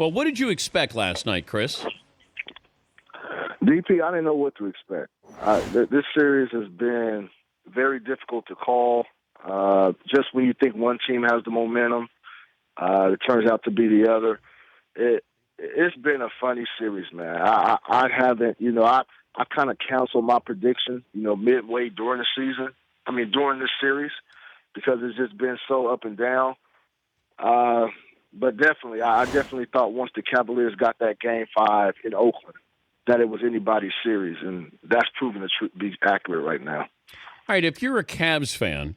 Well, what did you expect last night, Chris? DP, I didn't know what to expect. This series has been very difficult to call. Just when you think one team has the momentum, it turns out to be the other. It's been a funny series, man. I haven't, I kind of canceled my prediction, midway during the season. During this series, because it's just been so up and down. But definitely, I definitely thought once the Cavaliers got that Game 5 in Oakland, that it was anybody's series, and that's proven to be accurate right now. All right, if you're a Cavs fan,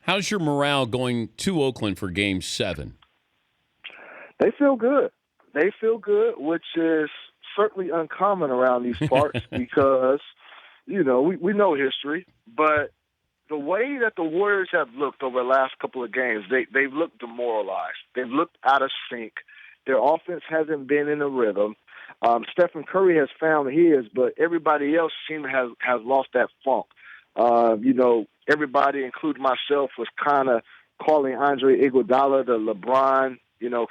how's your morale going to Oakland for Game 7? They feel good. They feel good, which is certainly uncommon around these parts because, we know history, but the way that the Warriors have looked over the last couple of games, they've looked demoralized. They've looked out of sync. Their offense hasn't been in a rhythm. Stephen Curry has found his, but everybody else seems has lost that funk. Everybody, including myself, was kind of calling Andre Iguodala the LeBron,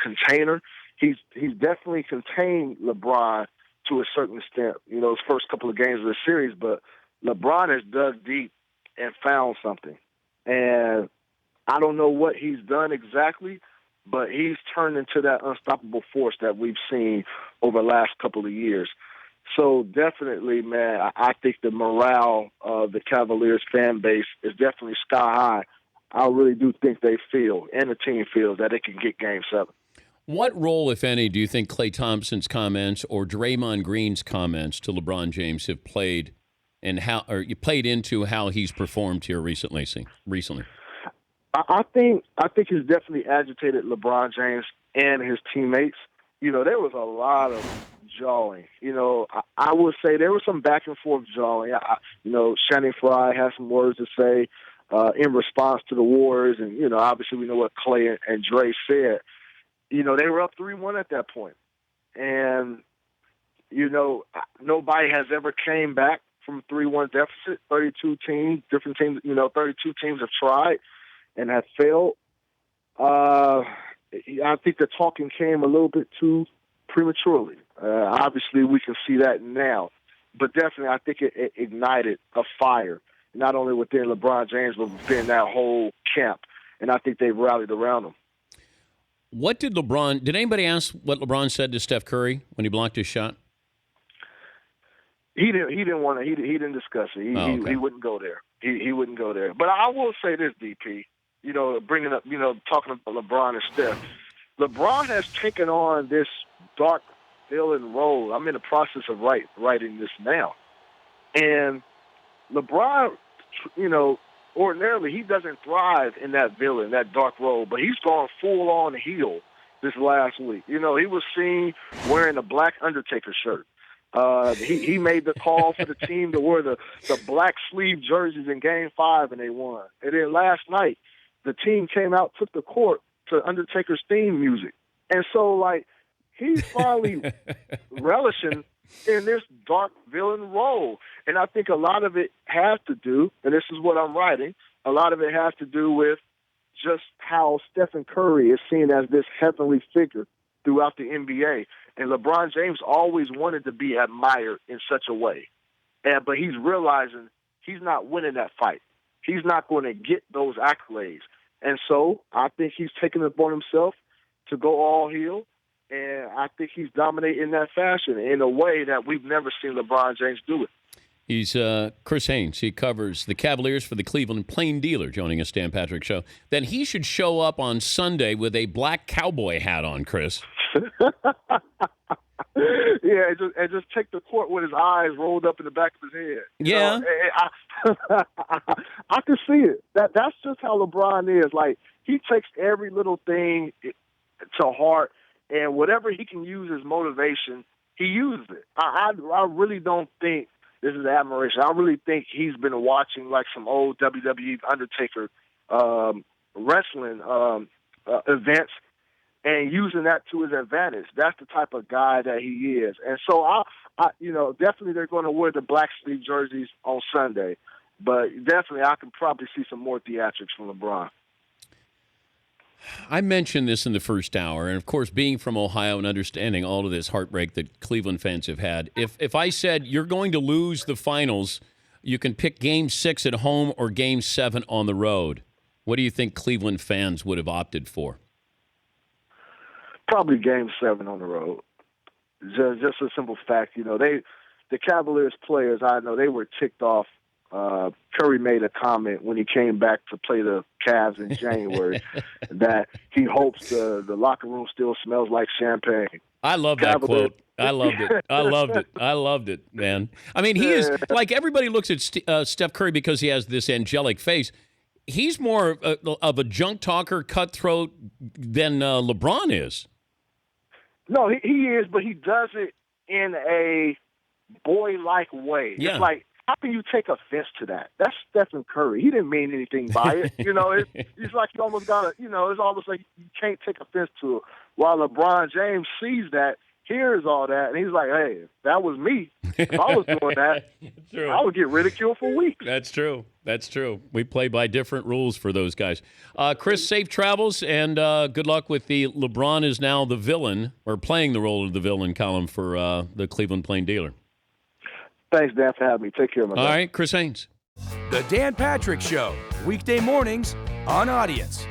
container. He's definitely contained LeBron to a certain extent, his first couple of games of the series, but LeBron has dug deep and found something. And I don't know what he's done exactly, but he's turned into that unstoppable force that we've seen over the last couple of years. So definitely, man, I think the morale of the Cavaliers fan base is definitely sky high. I really do think they feel, and the team feels, that it can get Game 7. What role, if any, do you think Klay Thompson's comments or Draymond Green's comments to LeBron James have played and you played into how he's performed here recently? I think he's definitely agitated LeBron James and his teammates. There was a lot of jawing. I would say there was some back and forth jawing. Channing Frye had some words to say in response to the Warriors, and obviously we know what Klay and Dre said. They were up 3-1 at that point, and nobody has ever came back from 3-1 deficit. 32 teams, different teams, 32 teams have tried and have failed. I think the talking came a little bit too prematurely. Obviously, we can see that now. But definitely, I think it ignited a fire, not only within LeBron James, but within that whole camp. And I think they've rallied around him. What did anybody ask what LeBron said to Steph Curry when he blocked his shot? He didn't want to. He didn't discuss it. Okay. He wouldn't go there. He wouldn't go there. But I will say this, DP. Bringing up, talking about LeBron and Steph. LeBron has taken on this dark villain role. I'm in the process of writing this now. And LeBron, ordinarily he doesn't thrive in that villain, that dark role, but he's gone full on heel this last week. He was seen wearing a black Undertaker shirt. He made the call for the team to wear the black sleeve jerseys in Game 5, and they won. And then last night, the team came out, took the court to Undertaker's theme music. And so, he's finally relishing in this dark villain role. And I think a lot of it has to do, and this is what I'm writing, a lot of it has to do with just how Stephen Curry is seen as this heavenly figure throughout the NBA. And LeBron James always wanted to be admired in such a way. But he's realizing he's not winning that fight. He's not going to get those accolades. And so I think he's taking it upon himself to go all heel. And I think he's dominating that fashion in a way that we've never seen LeBron James do it. He's Chris Haynes. He covers the Cavaliers for the Cleveland Plain Dealer, joining us, Dan Patrick Show. Then he should show up on Sunday with a black cowboy hat on, Chris. Yeah, and just take the court with his eyes rolled up in the back of his head. Yeah. I can see it. That's just how LeBron is. He takes every little thing to heart, and whatever he can use as motivation, he uses it. I really don't think this is admiration. I really think he's been watching some old WWE Undertaker wrestling events and using that to his advantage. That's the type of guy that he is. And so, I definitely they're going to wear the black sleeve jerseys on Sunday. But definitely I can probably see some more theatrics from LeBron. I mentioned this in the first hour, and of course, being from Ohio and understanding all of this heartbreak that Cleveland fans have had, if I said you're going to lose the finals, you can pick Game 6 at home or Game 7 on the road, what do you think Cleveland fans would have opted for? Probably Game 7 on the road. Just a simple fact, the Cavaliers players, I know they were ticked off. Curry made a comment when he came back to play the Cavs in January that he hopes the locker room still smells like champagne. I love that quote. I loved it. I loved it. I loved it, man. I mean, he is like everybody looks at Steph Curry because he has this angelic face. He's more of a junk talker, cutthroat than LeBron is. No, he is, but he does it in a boy-like way. Yeah. It's like, how can you take offense to that? That's Stephen Curry. He didn't mean anything by it. It's like you almost got to, it's almost like you can't take offense to it. While LeBron James sees that, hears all that, and he's like, hey, if that was me, if I was doing that, I would get ridiculed for weeks. That's true. That's true. We play by different rules for those guys. Chris, safe travels, and good luck with the LeBron is now the villain, or playing the role of the villain column for the Cleveland Plain Dealer. Thanks, Dan, for having me. Take care, my All right, Chris Haynes. The Dan Patrick Show, weekday mornings on Audience.